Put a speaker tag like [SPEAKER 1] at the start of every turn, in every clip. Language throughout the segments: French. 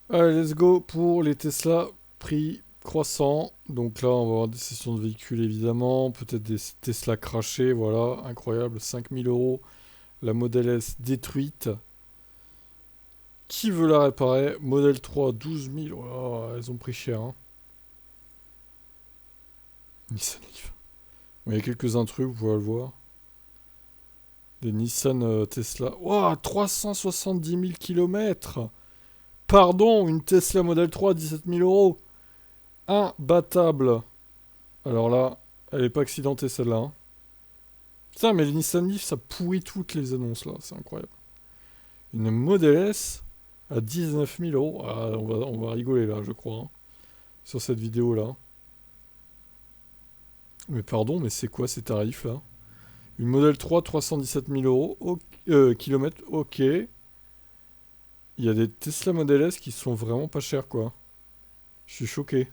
[SPEAKER 1] Allez, let's go pour les Tesla prix croissant. Donc là, on va avoir des sessions de véhicules évidemment, peut-être des Tesla crashés, voilà, incroyable, 5 000 euros. La Model S détruite. Qui veut la réparer? Model 3, 12 000. Oh, elles ont pris cher, hein. Nissan Leaf. Bon, il y a quelques-uns trucs, vous pouvez le voir. Des Nissan Tesla. Wow, 370 000 kilomètres. Pardon, une Tesla Model 3, 17 000 euros. Imbattable. Alors là, elle est pas accidentée celle-là, hein. Putain, mais les Nissan Leaf, ça pourrit toutes les annonces là, c'est incroyable. Une Model S à 19 000 euros. Ah, on va rigoler là, je crois, hein, sur cette vidéo là. Mais pardon, mais c'est quoi ces tarifs là? Une Model 3, 317 000 euros. Kilomètres, ok. Il y a des Tesla Model S qui sont vraiment pas chers quoi. Je suis choqué.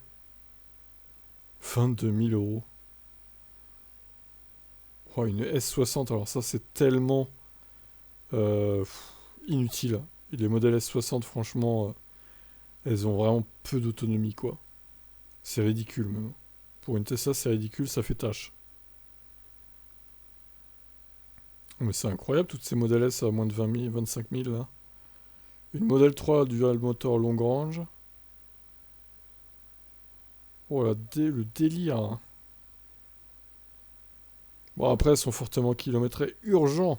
[SPEAKER 1] 22 000 euros. Oh, une S60, alors ça c'est tellement inutile. Et les modèles S60, franchement, elles ont vraiment peu d'autonomie, quoi. C'est ridicule, même. Pour une Tesla, c'est ridicule, ça fait tâche. Oh, mais c'est incroyable, toutes ces modèles S à moins de 20 000, 25 000, là. Une modèle 3 dual moteur long range. Oh, le délire, hein. Bon, après, elles sont fortement kilométrées. Urgent.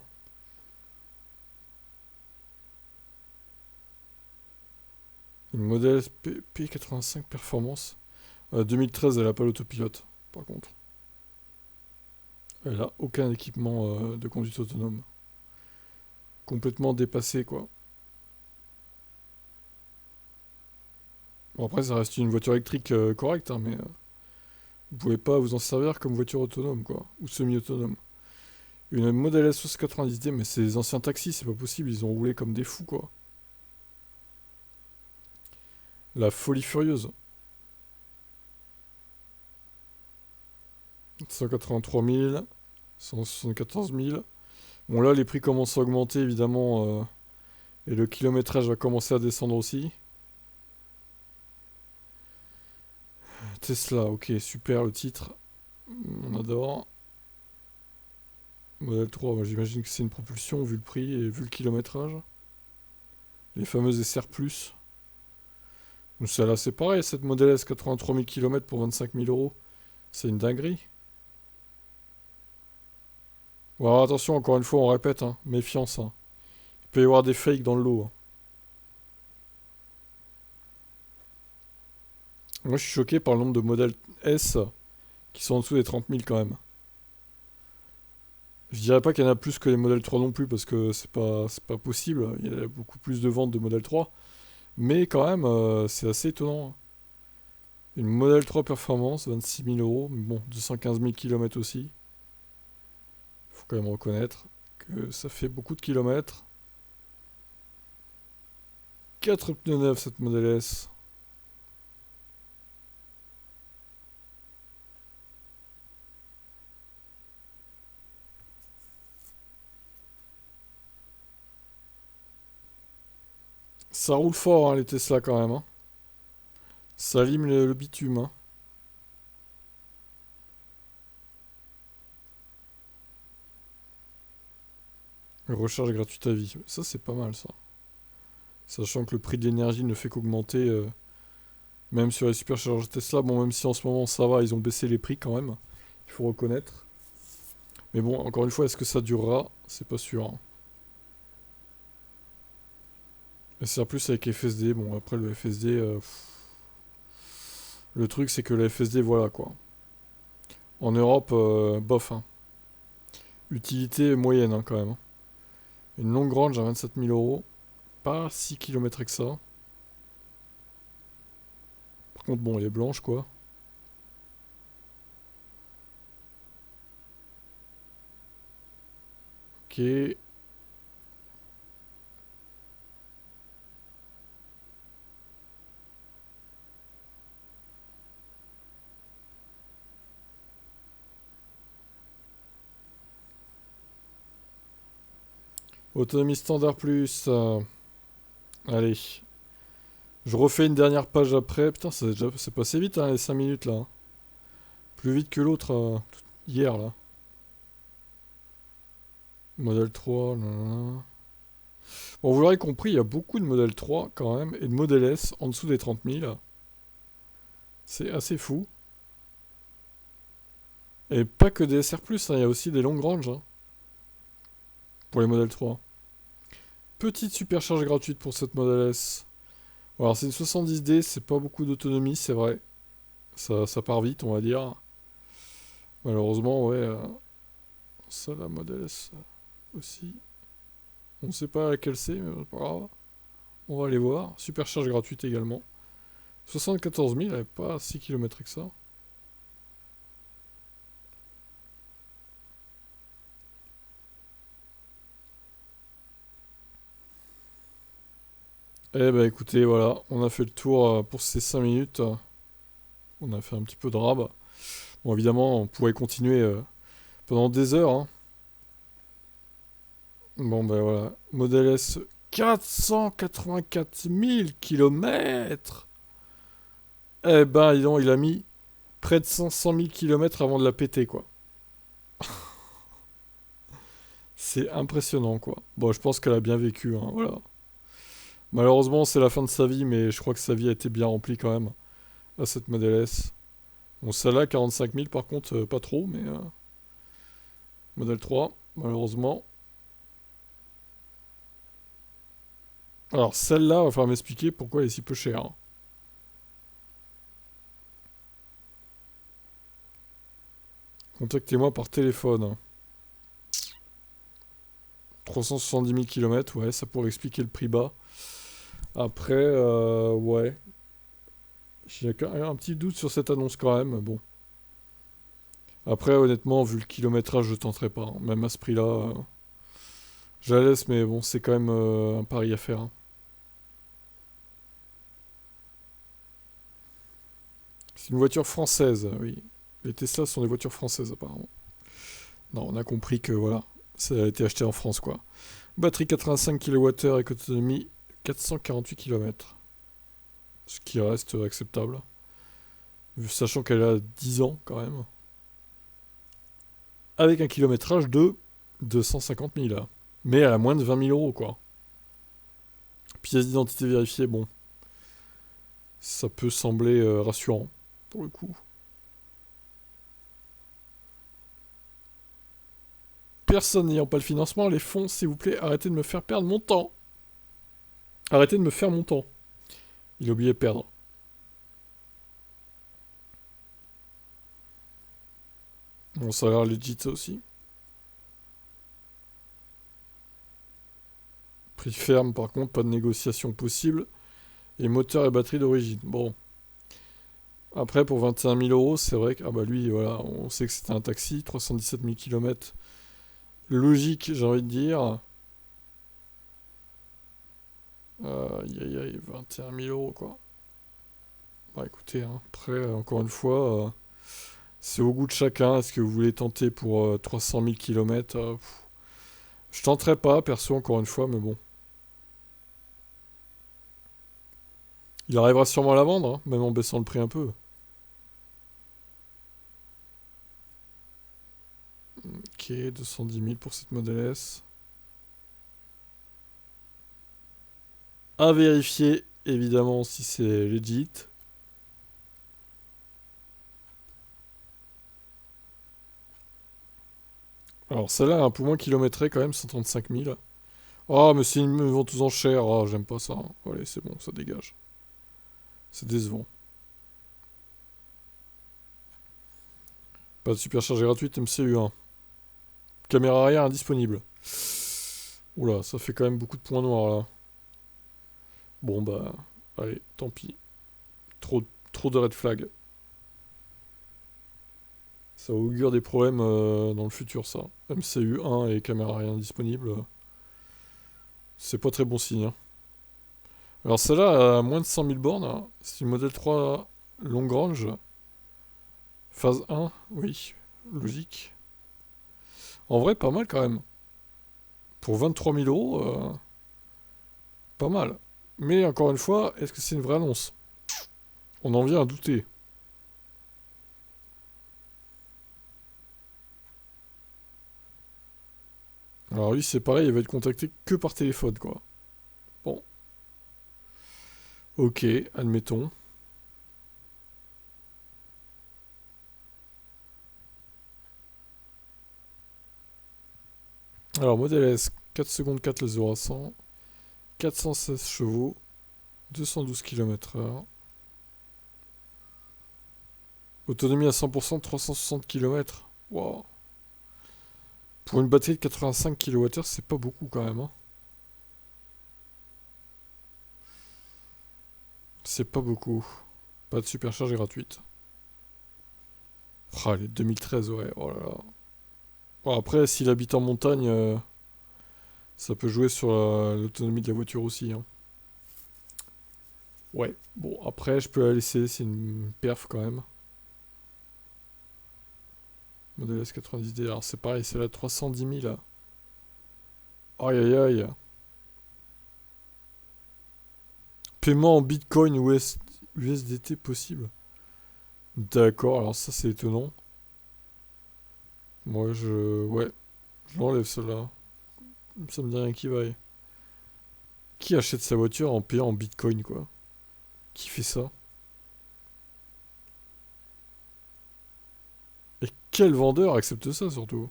[SPEAKER 1] Une modèle P85 Performance. 2013, elle a pas l'autopilote, par contre. Elle a aucun équipement de conduite autonome. Complètement dépassé, quoi. Bon, après, ça reste une voiture électrique correcte, hein, mais vous pouvez pas vous en servir comme voiture autonome, quoi. Ou semi-autonome. Une Model S 90D, mais c'est des anciens taxis, c'est pas possible, ils ont roulé comme des fous, quoi. La folie furieuse. 183 000, 174 000. Bon, là, les prix commencent à augmenter, évidemment, et le kilométrage va commencer à descendre aussi. Tesla, ok, super le titre. On adore. Model 3, moi, j'imagine que c'est une propulsion vu le prix et vu le kilométrage. Les fameuses SR+. Donc celle-là, c'est pareil, cette Model S 83 000 km pour 25 000 euros. C'est une dinguerie. Bon, alors attention, encore une fois, on répète, hein, méfiance, hein. Il peut y avoir des fakes dans le lot, hein. Moi, je suis choqué par le nombre de modèles S qui sont en dessous des 30 000 quand même. Je dirais pas qu'il y en a plus que les modèles 3 non plus, parce que c'est pas possible. Il y a beaucoup plus de ventes de modèle 3. Mais quand même, c'est assez étonnant, hein. Une modèle 3 Performance, 26 000 euros. Mais bon, 215 000 km aussi. Faut quand même reconnaître que ça fait beaucoup de kilomètres. 4 pneus neufs cette Model S. Ça roule fort, hein, les Tesla quand même, hein. Ça lime le bitume, hein. Recharge gratuite à vie. Ça, c'est pas mal, ça. Sachant que le prix de l'énergie ne fait qu'augmenter, même sur les superchargeurs Tesla. Bon, même si en ce moment ça va, ils ont baissé les prix quand même. Il faut reconnaître. Mais bon, encore une fois, est-ce que ça durera? C'est pas sûr, hein. Et c'est plus avec FSD. Bon, après le FSD, le truc c'est que le FSD, voilà quoi. En Europe, bof, hein. Utilité moyenne, hein, quand même, hein. Une longue range à 27 000 euros. Pas si kilométrée que ça. Par contre, bon, elle est blanche, quoi. Ok. Autonomie standard plus. Allez. Je refais une dernière page après. Putain, c'est passé vite, hein, les 5 minutes là. Plus vite que l'autre hier là. Modèle 3, nanana. Bon, vous l'aurez compris, il y a beaucoup de modèle 3 quand même, et de modèle S en dessous des 30 000. C'est assez fou. Et pas que des SR+, hein, il y a aussi des longues ranges hein, pour les modèles 3. Petite supercharge gratuite pour cette modèle S. Bon, alors c'est une 70D, c'est pas beaucoup d'autonomie, c'est vrai. Ça part vite, on va dire. Malheureusement, ouais. Ça, la modèle S aussi. On sait pas laquelle c'est, mais c'est pas grave. On va aller voir. Supercharge gratuite également. 74 000, elle n'est pas si kilométrée que ça. Eh ben écoutez, voilà, on a fait le tour pour ces 5 minutes. On a fait un petit peu de rab. Bon, évidemment, on pourrait continuer pendant des heures, hein. Bon, ben voilà. Model S, 484 000 kilomètres. Eh ben, dis donc, il a mis près de 500 000 kilomètres avant de la péter, quoi. C'est impressionnant, quoi. Bon, je pense qu'elle a bien vécu, hein, voilà. Malheureusement, c'est la fin de sa vie, mais je crois que sa vie a été bien remplie quand même, à cette Model S. Bon, celle-là, 45 000, par contre, pas trop, mais... Model 3, malheureusement. Alors, celle-là, il va falloir m'expliquer pourquoi elle est si peu chère, hein. Contactez-moi par téléphone, hein. 370 000 km, ouais, ça pourrait expliquer le prix bas. Après, ouais. J'ai un petit doute sur cette annonce quand même, bon. Après, honnêtement, vu le kilométrage, je tenterai pas, hein. Même à ce prix-là, je la laisse, mais bon, c'est quand même un pari à faire, hein. C'est une voiture française, oui. Les Tesla sont des voitures françaises, apparemment. Non, on a compris que, voilà, ça a été acheté en France, quoi. Batterie 85 kWh avec autonomie 448 km. Ce qui reste acceptable. Sachant qu'elle a 10 ans, quand même. Avec un kilométrage de 250 000. Mais elle a moins de 20 000 euros, quoi. Pièce d'identité vérifiée, bon. Ça peut sembler rassurant, pour le coup. Personne n'ayant pas le financement, les fonds, s'il vous plaît, arrêtez de me faire perdre mon temps. Arrêtez de me faire mon temps. Il a oublié de perdre. Bon, ça a l'air legit, ça aussi. Prix ferme, par contre, pas de négociation possible. Et moteur et batterie d'origine. Bon. Après, pour 21 000 euros, c'est vrai que... Ah bah lui, voilà, on sait que c'était un taxi, 317 000 km. Logique, j'ai envie de dire. Aïe aïe aïe, 21 000 euros, quoi. Bah écoutez, hein, après, encore une fois, c'est au goût de chacun. Est-ce que vous voulez tenter pour 300 000 km? Je tenterai pas, perso, encore une fois, mais bon. Il arrivera sûrement à la vendre, hein, même en baissant le prix un peu. Ok, 210 000 pour cette Model S. À vérifier, évidemment, si c'est legit. Alors, celle-là est un peu moins kilométrée quand même, 135 000. Ah, mais c'est une vente aux enchères. Ah, j'aime pas ça, hein. Allez, c'est bon, ça dégage. C'est décevant. Pas de supercharge gratuite MCU1. Caméra arrière indisponible. Oula, ça fait quand même beaucoup de points noirs là. Bon bah, allez, tant pis. Trop de red flag. Ça augure des problèmes dans le futur, ça. MCU1 et caméra arrière indisponible, c'est pas très bon signe, hein. Alors celle-là a moins de 100 000 bornes, hein. C'est une modèle 3 long range. Phase 1, oui, logique. En vrai, pas mal quand même. Pour 23 000 euros, pas mal. Mais encore une fois, est-ce que c'est une vraie annonce? On en vient à douter. Alors lui, c'est pareil, il va être contacté que par téléphone, quoi. Bon, ok, admettons. Alors, modèle S, 4 secondes 4 le 0 à 100, 416 chevaux, 212 km/h. Autonomie à 100%, 360 km. Wow. Pour une batterie de 85 kWh, c'est pas beaucoup quand même, hein. C'est pas beaucoup. Pas de supercharge gratuite. Ah, les 2013, ouais, oh là là. Bon, après, s'il habite en montagne, ça peut jouer sur l'autonomie de la voiture aussi, hein. Ouais, bon, après, je peux la laisser, c'est une perf quand même. Modèle S90D, alors c'est pareil, c'est la 310 000 là. Aïe aïe aïe. Paiement en Bitcoin ou USDT possible. D'accord, alors ça c'est étonnant. Moi je... Ouais, je l'enlève celle-là. Ça me dit rien qui vaille. Qui achète sa voiture en payant en Bitcoin quoi? Qui fait ça? Et quel vendeur accepte ça surtout?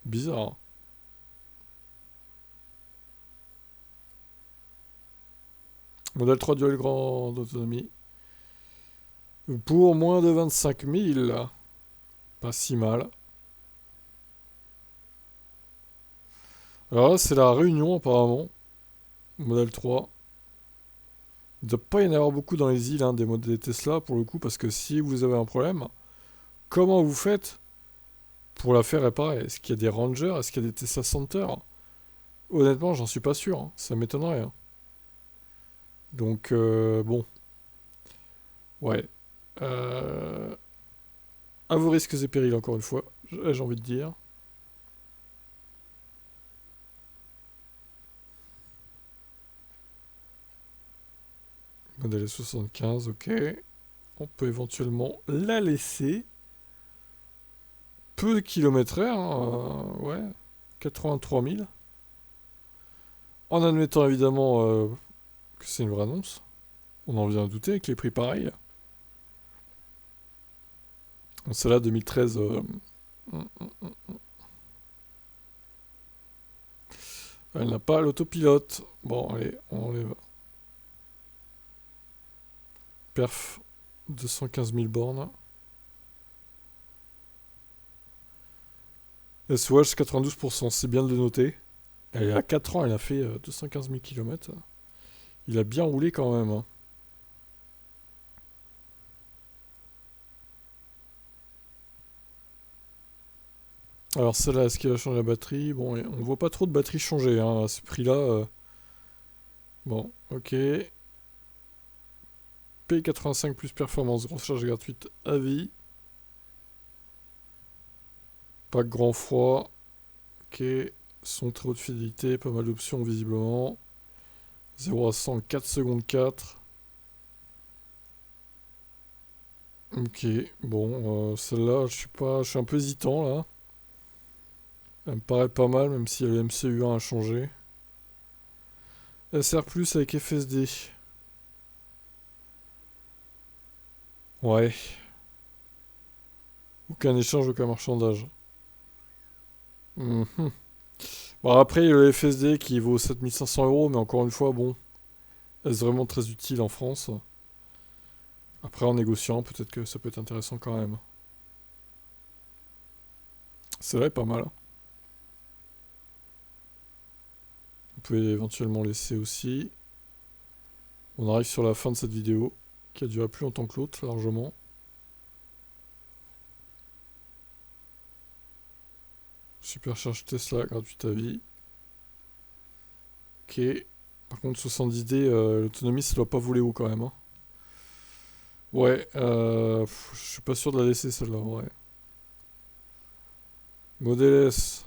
[SPEAKER 1] Bizarre, hein. Modèle 3 dual grande autonomie. Pour moins de 25 000. Pas si mal. Alors là c'est la Réunion apparemment. Modèle 3. Il ne doit pas y en avoir beaucoup dans les îles, hein, des modèles Tesla pour le coup, parce que si vous avez un problème, comment vous faites pour la faire réparer? Est-ce qu'il y a des rangers? Est-ce qu'il y a des Tesla Center? Honnêtement, j'en suis pas sûr, hein. Ça m'étonnerait, hein. Donc, bon, ouais. Euh, à vos risques et périls, encore une fois, j'ai envie de dire. Modèle 75, ok. On peut éventuellement la laisser. Peu de kilomètres heure, hein, ouais. 83 000. En admettant évidemment que c'est une vraie annonce. On en vient à douter avec les prix pareils. Celle-là, 2013. Elle n'a pas l'autopilote. Bon, allez, on enlève. Perf, 215 000 bornes. SOH, 92%, c'est bien de le noter. Elle a 4 ans, elle a fait 215 000 km. Il a bien roulé quand même, hein. Alors celle-là, est-ce qu'il a changé la batterie? Bon, on voit pas trop de batterie changer, hein, à ce prix-là. Bon, ok. P85 plus performance, grosse charge gratuite à vie. Pas de grand froid. Ok. Son très haute fidélité, pas mal d'options visiblement. 0 à 100, 4 secondes 4. Ok, bon, celle-là, je suis un peu hésitant là. Elle me paraît pas mal, même si le MCU1 a changé. SR Plus avec FSD. Ouais. Aucun échange, aucun marchandage. Mhm. Bon, après, il y a le FSD qui vaut 7 500 €, mais encore une fois, bon, est-ce vraiment très utile en France? Après, en négociant, peut-être que ça peut être intéressant quand même. C'est vrai, pas mal. On peut éventuellement laisser aussi. On arrive sur la fin de cette vidéo, qui a duré plus longtemps que l'autre, largement. Supercharge Tesla, gratuite à vie. Ok. Par contre, 70D, l'autonomie, ça doit pas voler haut quand même, hein. Ouais, je suis pas sûr de la laisser celle-là, ouais. Modèle S.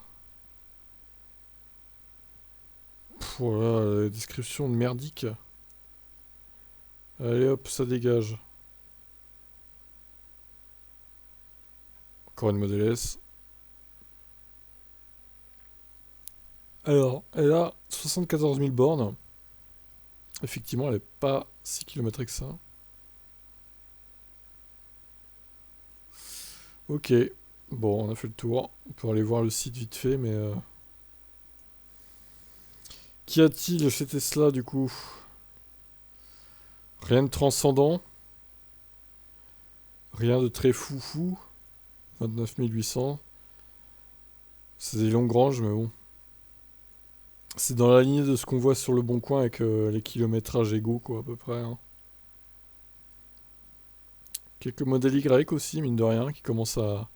[SPEAKER 1] Voilà, la description de merdique. Allez hop, ça dégage. Encore une Model S. Alors, elle a 74 000 bornes. Effectivement, elle n'est pas si kilométrique que ça. Ok. Bon, on a fait le tour. On peut aller voir le site vite fait, mais... Qu'y a-t-il chez Tesla, du coup? Rien de transcendant. Rien de très foufou. 29 800. C'est des longues ranges, mais bon. C'est dans la lignée de ce qu'on voit sur le Bon Coin avec les kilométrages égaux, quoi, à peu près, hein. Quelques modèles Y aussi, mine de rien, qui commencent à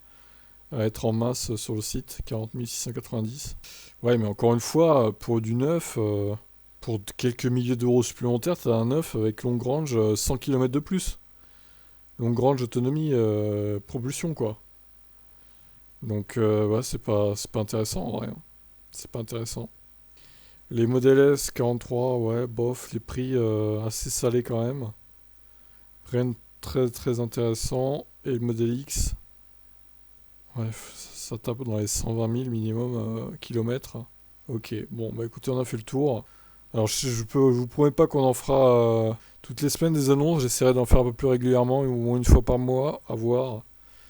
[SPEAKER 1] être en masse sur le site. 40 690. Ouais, mais encore une fois, pour du neuf, pour quelques milliers d'euros supplémentaires, t'as un neuf avec long range, 100 km de plus. Long range autonomie, propulsion, quoi. Donc, ouais, c'est pas intéressant en vrai, hein. C'est pas intéressant. Les modèles S 43, ouais, bof, les prix assez salés quand même. Rien de très très intéressant. Et le modèle X, ouais, ça tape dans les 120 000 minimum kilomètres. Ok, bon, bah écoutez, on a fait le tour. Alors, je vous promets pas qu'on en fera toutes les semaines des annonces. J'essaierai d'en faire un peu plus régulièrement, au moins une fois par mois, à voir.